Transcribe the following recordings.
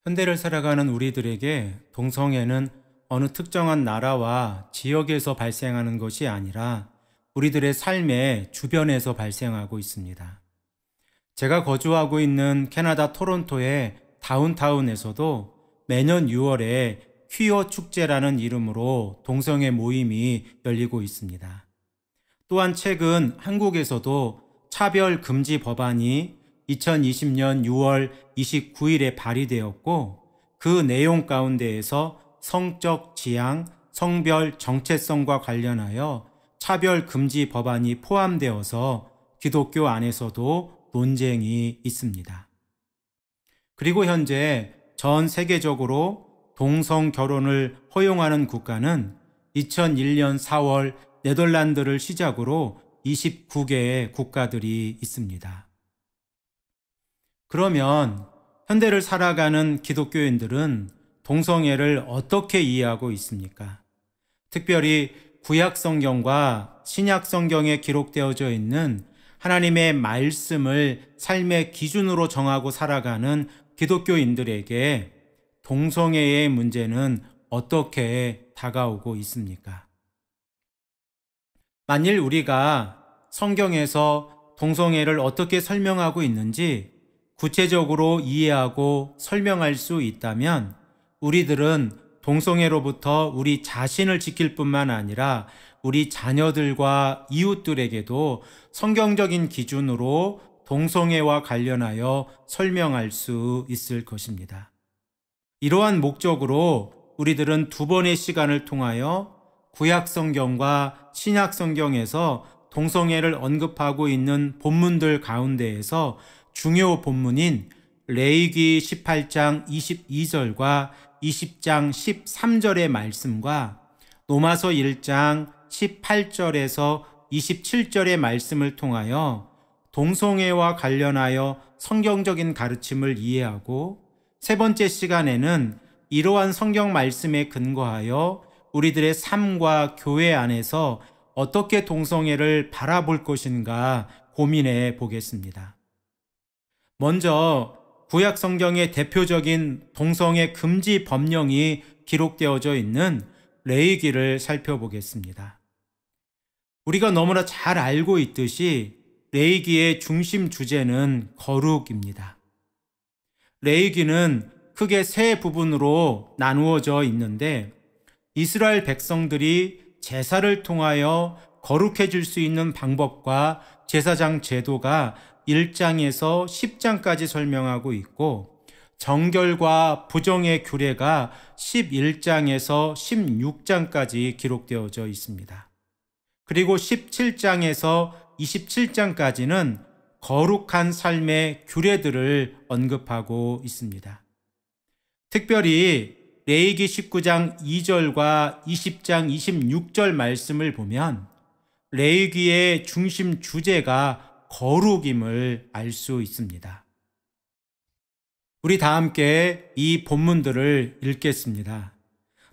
현대를 살아가는 우리들에게 동성애는 어느 특정한 나라와 지역에서 발생하는 것이 아니라 우리들의 삶의 주변에서 발생하고 있습니다. 제가 거주하고 있는 캐나다 토론토의 다운타운에서도 매년 6월에 퀴어 축제라는 이름으로 동성애 모임이 열리고 있습니다. 또한 최근 한국에서도 차별 금지 법안이 2020년 6월 29일에 발의되었고, 그 내용 가운데에서 성적 지향, 성별 정체성과 관련하여 차별 금지 법안이 포함되어서 기독교 안에서도 논쟁이 있습니다. 그리고 현재 전 세계적으로 동성 결혼을 허용하는 국가는 2001년 4월 네덜란드를 시작으로 29개의 국가들이 있습니다. 그러면 현대를 살아가는 기독교인들은 동성애를 어떻게 이해하고 있습니까? 특별히 구약 성경과 신약 성경에 기록되어져 있는 하나님의 말씀을 삶의 기준으로 정하고 살아가는 기독교인들에게 동성애의 문제는 어떻게 다가오고 있습니까? 만일 우리가 성경에서 동성애를 어떻게 설명하고 있는지 구체적으로 이해하고 설명할 수 있다면 우리들은 동성애로부터 우리 자신을 지킬 뿐만 아니라 우리 자녀들과 이웃들에게도 성경적인 기준으로 동성애와 관련하여 설명할 수 있을 것입니다. 이러한 목적으로 우리들은 두 번의 시간을 통하여 구약 성경과 신약 성경에서 동성애를 언급하고 있는 본문들 가운데에서 중요 본문인 레위기 18장 22절과 20장 13절의 말씀과 로마서 1장 18절에서 27절의 말씀을 통하여 동성애와 관련하여 성경적인 가르침을 이해하고, 세 번째 시간에는 이러한 성경 말씀에 근거하여 우리들의 삶과 교회 안에서 어떻게 동성애를 바라볼 것인가 고민해 보겠습니다. 먼저 구약 성경의 대표적인 동성애 금지 법령이 기록되어져 있는 레위기를 살펴보겠습니다. 우리가 너무나 잘 알고 있듯이 레위기의 중심 주제는 거룩입니다. 레위기는 크게 세 부분으로 나누어져 있는데, 이스라엘 백성들이 제사를 통하여 거룩해질 수 있는 방법과 제사장 제도가 1장에서 10장까지 설명하고 있고, 정결과 부정의 규례가 11장에서 16장까지 기록되어져 있습니다. 그리고 17장에서 27장까지는 거룩한 삶의 규례들을 언급하고 있습니다. 특별히 레위기 19장 2절과 20장 26절 말씀을 보면 레위기의 중심 주제가 거룩임을 알 수 있습니다. 우리 다 함께 이 본문들을 읽겠습니다.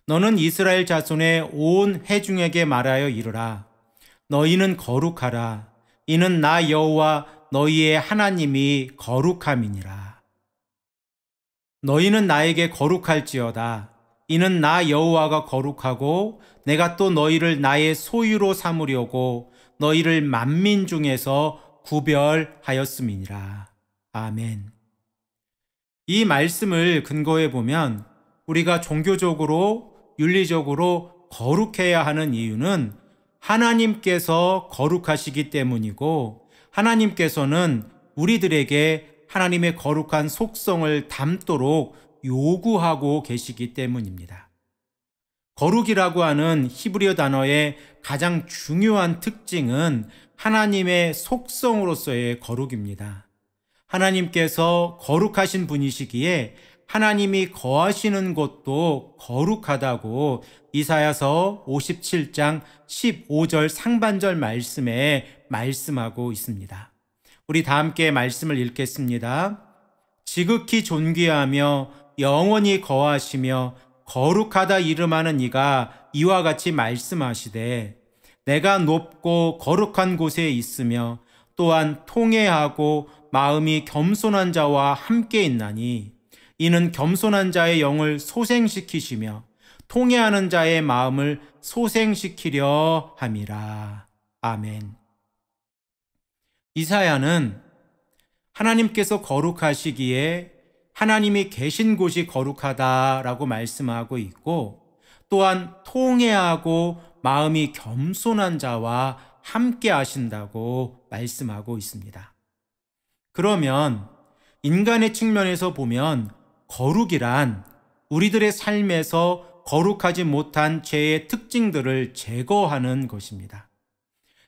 너는 이스라엘 자손의 온 회중에게 말하여 이르라. 너희는 거룩하라. 이는 나 여호와 너희의 하나님이 거룩함이니라. 너희는 나에게 거룩할지어다. 이는 나 여호와가 거룩하고 내가 또 너희를 나의 소유로 삼으려고 너희를 만민 중에서 구별하였음이니라. 아멘. 이 말씀을 근거해 보면 우리가 종교적으로, 윤리적으로 거룩해야 하는 이유는 하나님께서 거룩하시기 때문이고, 하나님께서는 우리들에게 하나님의 거룩한 속성을 담도록 요구하고 계시기 때문입니다. 거룩이라고 하는 히브리어 단어의 가장 중요한 특징은 하나님의 속성으로서의 거룩입니다. 하나님께서 거룩하신 분이시기에 하나님이 거하시는 곳도 거룩하다고 이사야서 57장 15절 상반절 말씀에 말씀하고 있습니다. 우리 다 함께 말씀을 읽겠습니다. 지극히 존귀하며 영원히 거하시며 거룩하다 이름하는 이가 이와 같이 말씀하시되, 내가 높고 거룩한 곳에 있으며 또한 통회하고 마음이 겸손한 자와 함께 있나니 이는 겸손한 자의 영을 소생시키시며 통회하는 자의 마음을 소생시키려 함이라. 아멘. 이사야는 하나님께서 거룩하시기에 하나님이 계신 곳이 거룩하다라고 말씀하고 있고, 또한 통회하고 마음이 겸손한 자와 함께 하신다고 말씀하고 있습니다. 그러면 인간의 측면에서 보면 거룩이란 우리들의 삶에서 거룩하지 못한 죄의 특징들을 제거하는 것입니다.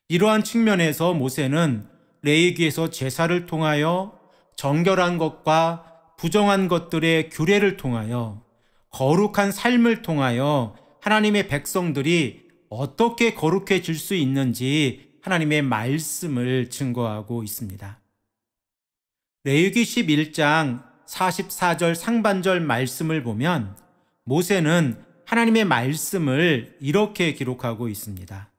이러한 측면에서 모세는 레위기에서 제사를 통하여 정결한 것과 부정한 것들의 규례를 통하여 거룩한 삶을 통하여 하나님의 백성들이 어떻게 거룩해질 수 있는지 하나님의 말씀을 증거하고 있습니다. 레위기 11장 44절 상반절 말씀을 보면 모세는 하나님의 말씀을 이렇게 기록하고 있습니다.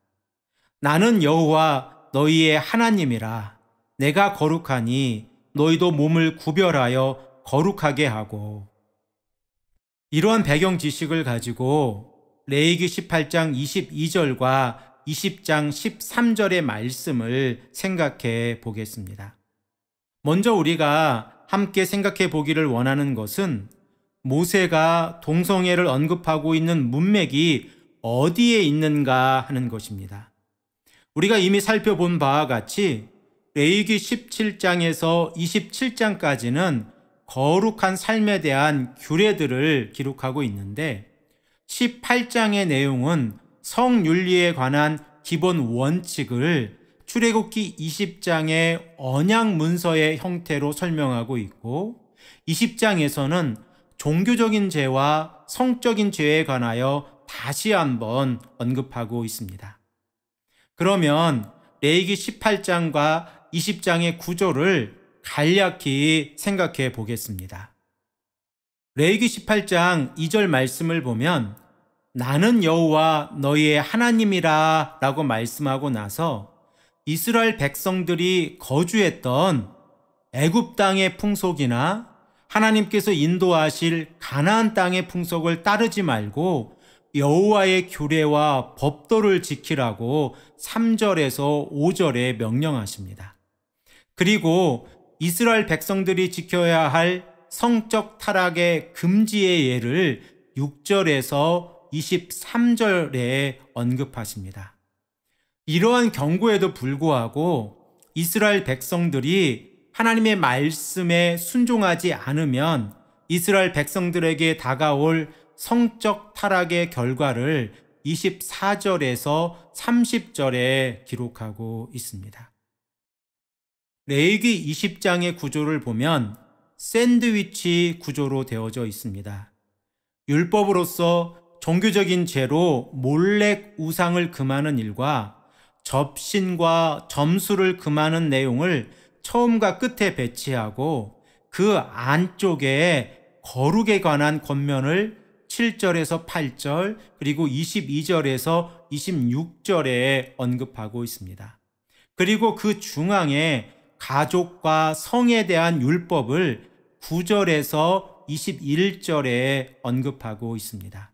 나는 여호와 너희의 하나님이라. 내가 거룩하니 너희도 몸을 구별하여 거룩하게 하고. 이러한 배경 지식을 가지고 레위기 18장 22절과 20장 13절의 말씀을 생각해 보겠습니다. 먼저 우리가 함께 생각해 보기를 원하는 것은 모세가 동성애를 언급하고 있는 문맥이 어디에 있는가 하는 것입니다. 우리가 이미 살펴본 바와 같이 레위기 17장에서 27장까지는 거룩한 삶에 대한 규례들을 기록하고 있는데 18장의 내용은 성윤리에 관한 기본 원칙을 출애굽기 20장의 언약 문서의 형태로 설명하고 있고 20장에서는 종교적인 죄와 성적인 죄에 관하여 다시 한번 언급하고 있습니다. 그러면 레위기 18장과 20장의 구조를 간략히 생각해 보겠습니다. 레위기 18장 2절 말씀을 보면 나는 여호와 너희의 하나님이라 라고 말씀하고 나서 이스라엘 백성들이 거주했던 애굽 땅의 풍속이나 하나님께서 인도하실 가나안 땅의 풍속을 따르지 말고 여호와의 규례와 법도를 지키라고 3절에서 5절에 명령하십니다. 그리고 이스라엘 백성들이 지켜야 할 성적 타락의 금지의 예를 6절에서 23절에 언급하십니다. 이러한 경고에도 불구하고 이스라엘 백성들이 하나님의 말씀에 순종하지 않으면 이스라엘 백성들에게 다가올 성적 타락의 결과를 24절에서 30절에 기록하고 있습니다. 레위기 20장의 구조를 보면 샌드위치 구조로 되어져 있습니다. 율법으로서 종교적인 죄로 몰렉 우상을 금하는 일과 접신과 점수를 금하는 내용을 처음과 끝에 배치하고 그 안쪽에 거룩에 관한 권면을 7절에서 8절 그리고 22절에서 26절에 언급하고 있습니다. 그리고 그 중앙에 가족과 성에 대한 율법을 9절에서 21절에 언급하고 있습니다.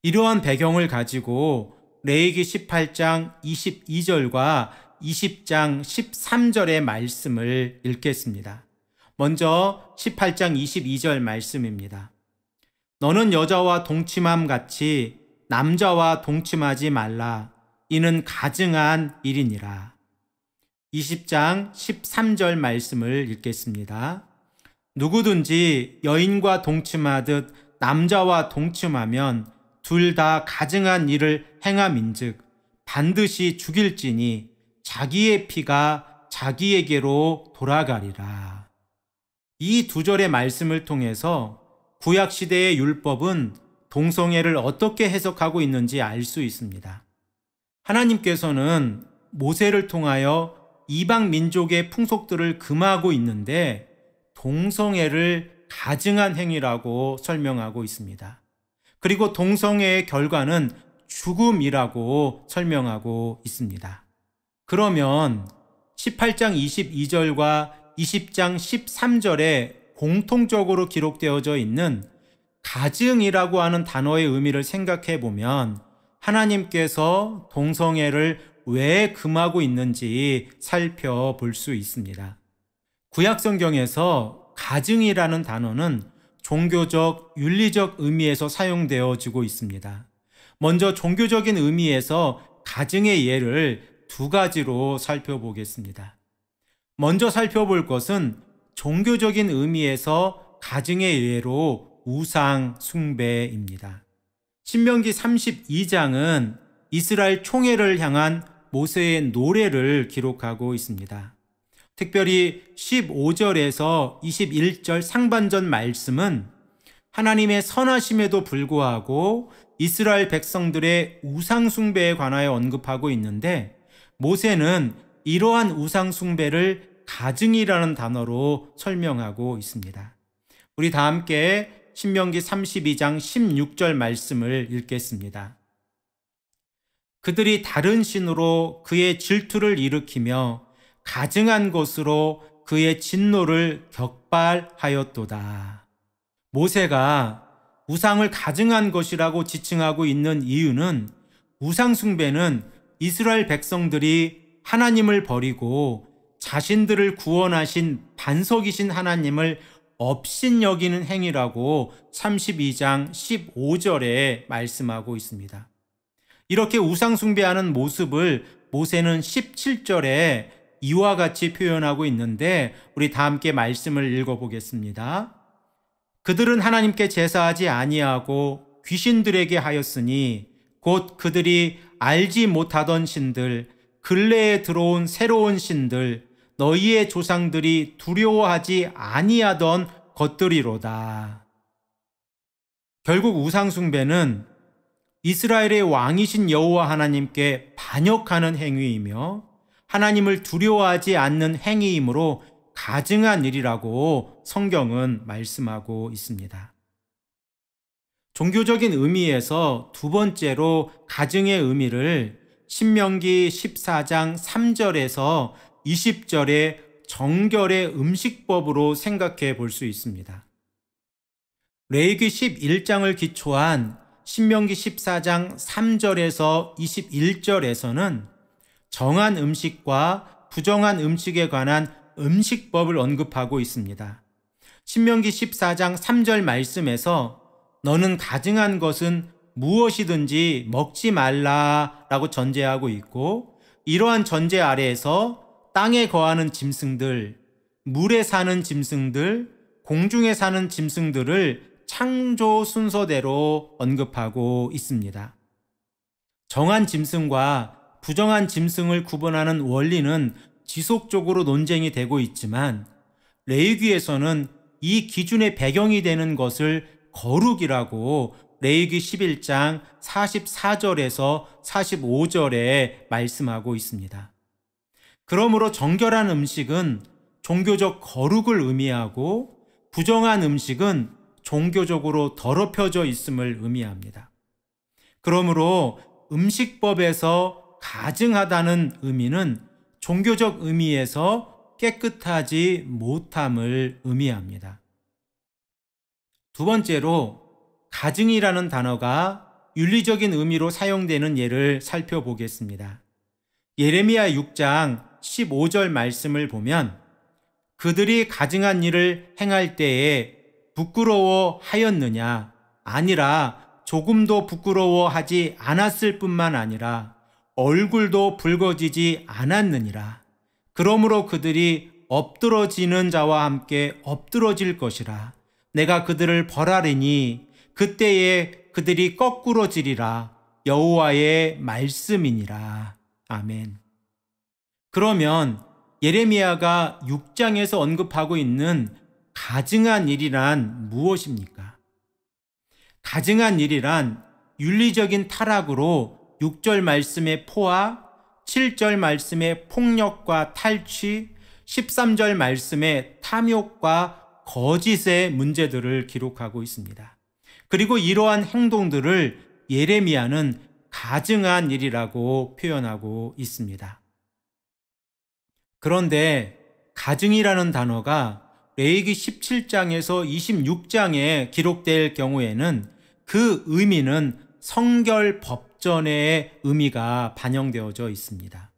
이러한 배경을 가지고 레위기 18장 22절과 20장 13절의 말씀을 읽겠습니다. 먼저 18장 22절 말씀입니다. 너는 여자와 동침함 같이 남자와 동침하지 말라. 이는 가증한 일이니라. 20장 13절 말씀을 읽겠습니다. 누구든지 여인과 동침하듯 남자와 동침하면 둘 다 가증한 일을 행함인즉 반드시 죽일지니 자기의 피가 자기에게로 돌아가리라. 이 두 절의 말씀을 통해서 구약시대의 율법은 동성애를 어떻게 해석하고 있는지 알 수 있습니다. 하나님께서는 모세를 통하여 이방 민족의 풍속들을 금하고 있는데 동성애를 가증한 행위라고 설명하고 있습니다. 그리고 동성애의 결과는 죽음이라고 설명하고 있습니다. 그러면 18장 22절과 20장 13절에 공통적으로 기록되어져 있는 가증이라고 하는 단어의 의미를 생각해 보면 하나님께서 동성애를 왜 금하고 있는지 살펴볼 수 있습니다. 구약 성경에서 가증이라는 단어는 종교적, 윤리적 의미에서 사용되어지고 있습니다. 먼저 종교적인 의미에서 가증의 예를 두 가지로 살펴보겠습니다. 먼저 살펴볼 것은 종교적인 의미에서 가증의 예로 우상 숭배입니다. 신명기 32장은 이스라엘 총회를 향한 모세의 노래를 기록하고 있습니다. 특별히 15절에서 21절 상반전 말씀은 하나님의 선하심에도 불구하고 이스라엘 백성들의 우상 숭배에 관하여 언급하고 있는데 모세는 이러한 우상 숭배를 가증이라는 단어로 설명하고 있습니다. 우리 다 함께 신명기 32장 16절 말씀을 읽겠습니다. 그들이 다른 신으로 그의 질투를 일으키며 가증한 것으로 그의 진노를 격발하였도다. 모세가 우상을 가증한 것이라고 지칭하고 있는 이유는 우상 숭배는 이스라엘 백성들이 하나님을 버리고 자신들을 구원하신 반석이신 하나님을 업신여기는 행위라고 32장 15절에 말씀하고 있습니다. 이렇게 우상 숭배하는 모습을 모세는 17절에 이와 같이 표현하고 있는데 우리 다 함께 말씀을 읽어보겠습니다. 그들은 하나님께 제사하지 아니하고 귀신들에게 하였으니 곧 그들이 알지 못하던 신들, 근래에 들어온 새로운 신들, 너희의 조상들이 두려워하지 아니하던 것들이로다. 결국 우상 숭배는 이스라엘의 왕이신 여호와 하나님께 반역하는 행위이며 하나님을 두려워하지 않는 행위이므로 가증한 일이라고 성경은 말씀하고 있습니다. 종교적인 의미에서 두 번째로 가증의 의미를 신명기 14장 3절에서 20절의 정결의 음식법으로 생각해 볼 수 있습니다. 레위기 11장을 기초한 신명기 14장 3절에서 21절에서는 정한 음식과 부정한 음식에 관한 음식법을 언급하고 있습니다. 신명기 14장 3절 말씀에서 너는 가증한 것은 무엇이든지 먹지 말라라고 전제하고 있고 이러한 전제 아래에서 땅에 거하는 짐승들, 물에 사는 짐승들, 공중에 사는 짐승들을 창조 순서대로 언급하고 있습니다. 정한 짐승과 부정한 짐승을 구분하는 원리는 지속적으로 논쟁이 되고 있지만 레위기에서는 이 기준의 배경이 되는 것을 거룩이라고 레위기 11장 44절에서 45절에 말씀하고 있습니다. 그러므로 정결한 음식은 종교적 거룩을 의미하고 부정한 음식은 종교적으로 더럽혀져 있음을 의미합니다. 그러므로 음식법에서 가증하다는 의미는 종교적 의미에서 깨끗하지 못함을 의미합니다. 두 번째로 가증이라는 단어가 윤리적인 의미로 사용되는 예를 살펴보겠습니다. 예레미야 6장 15절 말씀을 보면 그들이 가증한 일을 행할 때에 부끄러워하였느냐? 아니라 조금도 부끄러워하지 않았을 뿐만 아니라 얼굴도 붉어지지 않았느니라. 그러므로 그들이 엎드러지는 자와 함께 엎드러질 것이라. 내가 그들을 벌하리니 그때에 그들이 거꾸러지리라. 여호와의 말씀이니라. 아멘. 그러면 예레미야가 6장에서 언급하고 있는 가증한 일이란 무엇입니까? 가증한 일이란 윤리적인 타락으로 6절 말씀의 포화, 7절 말씀의 폭력과 탈취, 13절 말씀의 탐욕과 거짓의 문제들을 기록하고 있습니다. 그리고 이러한 행동들을 예레미야는 가증한 일이라고 표현하고 있습니다. 그런데 가증이라는 단어가 레위기 17장에서 26장에 기록될 경우에는 그 의미는 성결법전의 의미가 반영되어져 있습니다.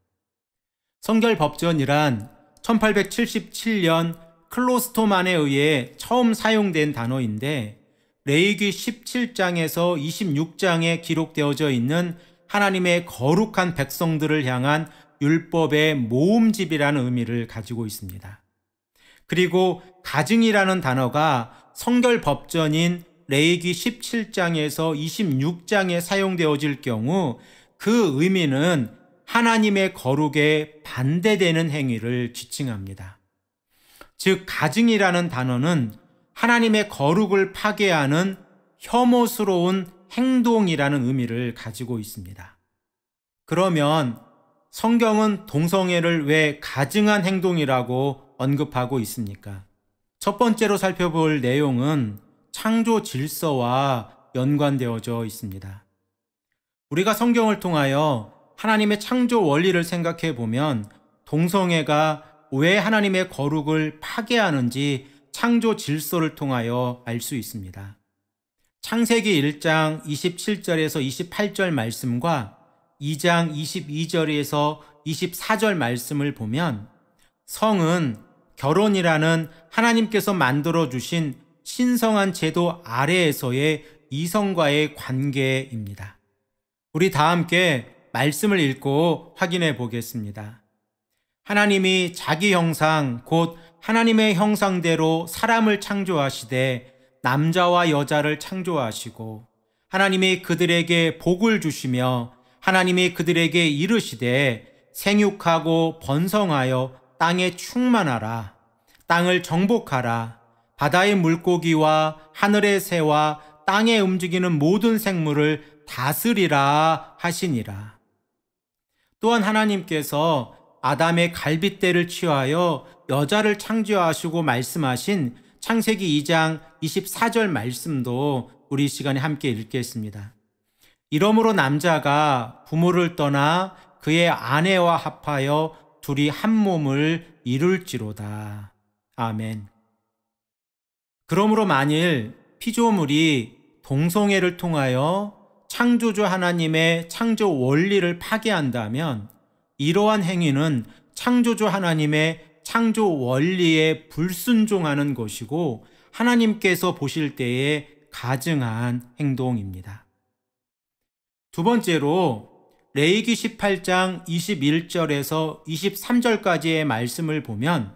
성결법전이란 1877년 클로스토만에 의해 처음 사용된 단어인데 레위기 17장에서 26장에 기록되어져 있는 하나님의 거룩한 백성들을 향한 율법의 모음집이라는 의미를 가지고 있습니다. 그리고 가증이라는 단어가 성결법전인 레위기 17장에서 26장에 사용되어질 경우 그 의미는 하나님의 거룩에 반대되는 행위를 지칭합니다. 즉, 가증이라는 단어는 하나님의 거룩을 파괴하는 혐오스러운 행동이라는 의미를 가지고 있습니다. 그러면 성경은 동성애를 왜 가증한 행동이라고 언급하고 있습니까? 첫 번째로 살펴볼 내용은 창조 질서와 연관되어져 있습니다. 우리가 성경을 통하여 하나님의 창조 원리를 생각해 보면 동성애가 왜 하나님의 거룩을 파괴하는지 창조 질서를 통하여 알 수 있습니다. 창세기 1장 27절에서 28절 말씀과 2장 22절에서 24절 말씀을 보면 성은 결혼이라는 하나님께서 만들어주신 신성한 제도 아래에서의 이성과의 관계입니다. 우리 다 함께 말씀을 읽고 확인해 보겠습니다. 하나님이 자기 형상 곧 하나님의 형상대로 사람을 창조하시되 남자와 여자를 창조하시고 하나님이 그들에게 복을 주시며 하나님이 그들에게 이르시되 생육하고 번성하여 땅에 충만하라. 땅을 정복하라. 바다의 물고기와 하늘의 새와 땅에 움직이는 모든 생물을 다스리라 하시니라. 또한 하나님께서 아담의 갈빗대를 취하여 여자를 창조하시고 말씀하신 창세기 2장 24절 말씀도 우리 시간에 함께 읽겠습니다. 이러므로 남자가 부모를 떠나 그의 아내와 합하여 둘이 한 몸을 이룰지로다. 아멘. 그러므로 만일 피조물이 동성애를 통하여 창조주 하나님의 창조 원리를 파괴한다면 이러한 행위는 창조주 하나님의 창조 원리에 불순종하는 것이고 하나님께서 보실 때에 가증한 행동입니다. 두 번째로 레위기 18장 21절에서 23절까지의 말씀을 보면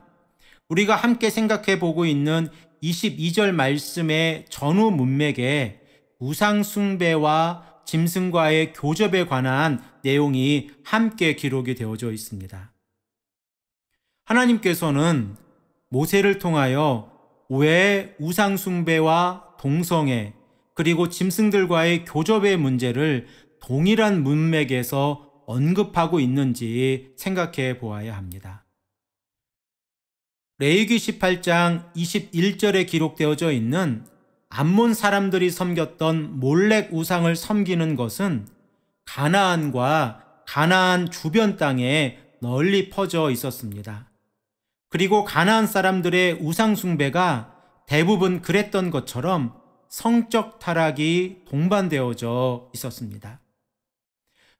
우리가 함께 생각해 보고 있는 22절 말씀의 전후 문맥에 우상 숭배와 짐승과의 교접에 관한 내용이 함께 기록이 되어져 있습니다. 하나님께서는 모세를 통하여 왜 우상 숭배와 동성애 그리고 짐승들과의 교접의 문제를 동일한 문맥에서 언급하고 있는지 생각해 보아야 합니다. 레위기 18장 21절에 기록되어져 있는 암몬 사람들이 섬겼던 몰렉 우상을 섬기는 것은 가나안과 가나안 주변 땅에 널리 퍼져 있었습니다. 그리고 가나안 사람들의 우상 숭배가 대부분 그랬던 것처럼 성적 타락이 동반되어져 있었습니다.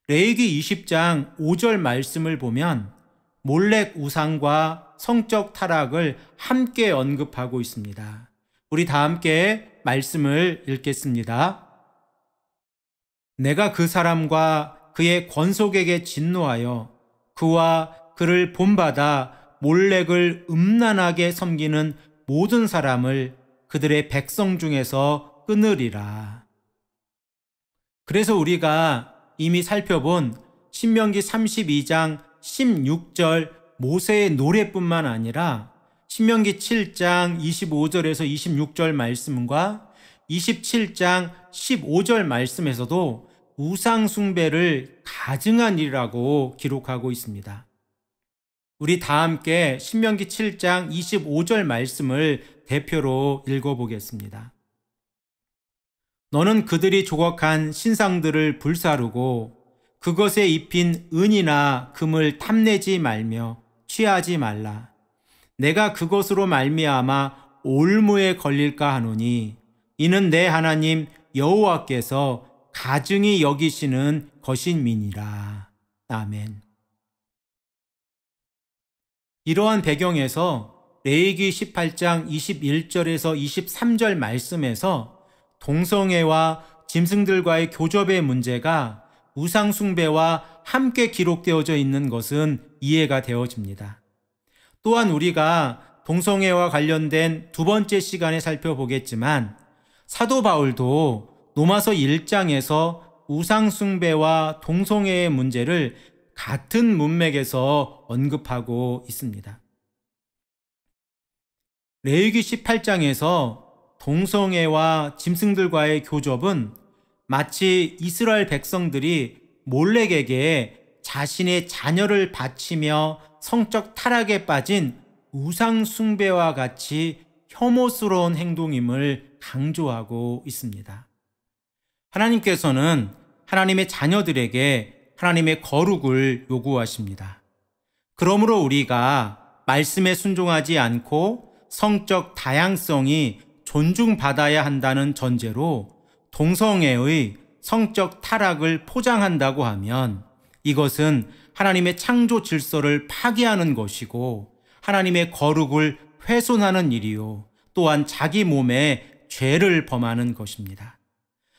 레위기 20장 5절 말씀을 보면 몰렉 우상과 성적 타락을 함께 언급하고 있습니다. 우리 다 함께 말씀을 읽겠습니다. 내가 그 사람과 그의 권속에게 진노하여 그와 그를 본받아 몰렉을 음란하게 섬기는 모든 사람을 그들의 백성 중에서 끊으리라. 그래서 우리가 이미 살펴본 신명기 32장 16절 모세의 노래뿐만 아니라 신명기 7장 25절에서 26절 말씀과 27장 15절 말씀에서도 우상 숭배를 가증한 일이라고 기록하고 있습니다. 우리 다 함께 신명기 7장 25절 말씀을 대표로 읽어보겠습니다. 너는 그들이 조각한 신상들을 불사르고 그것에 입힌 은이나 금을 탐내지 말며 취하지 말라. 내가 그것으로 말미암아 올무에 걸릴까 하노니 이는 내 하나님 여호와께서 가증히 여기시는 것임이니라. 아멘. 이러한 배경에서 레위기 18장 21절에서 23절 말씀에서 동성애와 짐승들과의 교접의 문제가 우상 숭배와 함께 기록되어져 있는 것은 이해가 되어집니다. 또한 우리가 동성애와 관련된 두 번째 시간에 살펴보겠지만 사도 바울도 로마서 1장에서 우상 숭배와 동성애의 문제를 같은 문맥에서 언급하고 있습니다. 레위기 18장에서 동성애와 짐승들과의 교접은 마치 이스라엘 백성들이 몰렉에게 자신의 자녀를 바치며 성적 타락에 빠진 우상 숭배와 같이 혐오스러운 행동임을 강조하고 있습니다. 하나님께서는 하나님의 자녀들에게 하나님의 거룩을 요구하십니다. 그러므로 우리가 말씀에 순종하지 않고 성적 다양성이 존중받아야 한다는 전제로 동성애의 성적 타락을 포장한다고 하면 이것은 하나님의 창조 질서를 파괴하는 것이고 하나님의 거룩을 훼손하는 일이요 또한 자기 몸에 죄를 범하는 것입니다.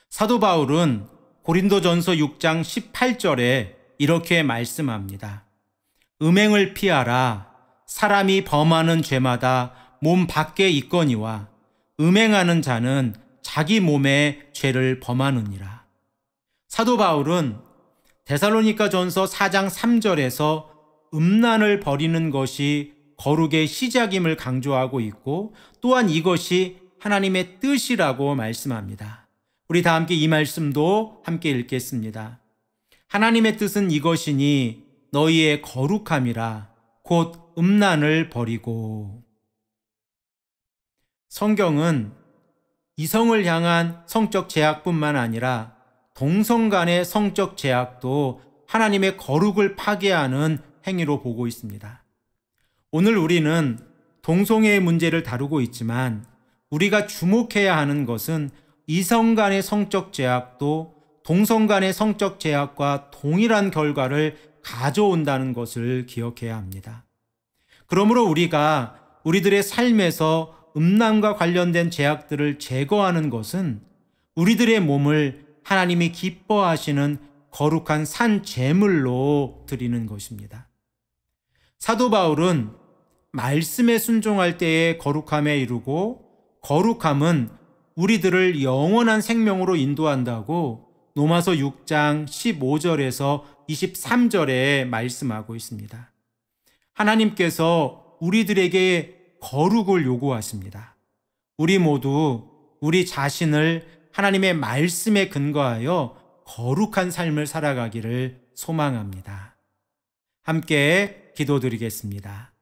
사도 바울은 고린도전서 6장 18절에 이렇게 말씀합니다. 음행을 피하라. 사람이 범하는 죄마다 몸 밖에 있거니와 음행하는 자는 자기 몸에 죄를 범하느니라. 사도 바울은 데살로니가전서 4장 3절에서 음란을 버리는 것이 거룩의 시작임을 강조하고 있고 또한 이것이 하나님의 뜻이라고 말씀합니다. 우리 다 함께 이 말씀도 함께 읽겠습니다. 하나님의 뜻은 이것이니 너희의 거룩함이라 곧 음란을 버리고. 성경은 이성을 향한 성적 제약뿐만 아니라 동성 간의 성적 제약도 하나님의 거룩을 파괴하는 행위로 보고 있습니다. 오늘 우리는 동성애의 문제를 다루고 있지만 우리가 주목해야 하는 것은 이성 간의 성적 제약도 동성 간의 성적 제약과 동일한 결과를 가져온다는 것을 기억해야 합니다. 그러므로 우리가 우리들의 삶에서 음란과 관련된 제약들을 제거하는 것은 우리들의 몸을 하나님이 기뻐하시는 거룩한 산 제물로 드리는 것입니다. 사도 바울은 말씀에 순종할 때의 거룩함에 이르고 거룩함은 우리들을 영원한 생명으로 인도한다고 로마서 6장 15절에서 23절에 말씀하고 있습니다. 하나님께서 우리들에게 거룩을 요구하십니다. 우리 모두 우리 자신을 하나님의 말씀에 근거하여 거룩한 삶을 살아가기를 소망합니다. 함께 기도드리겠습니다.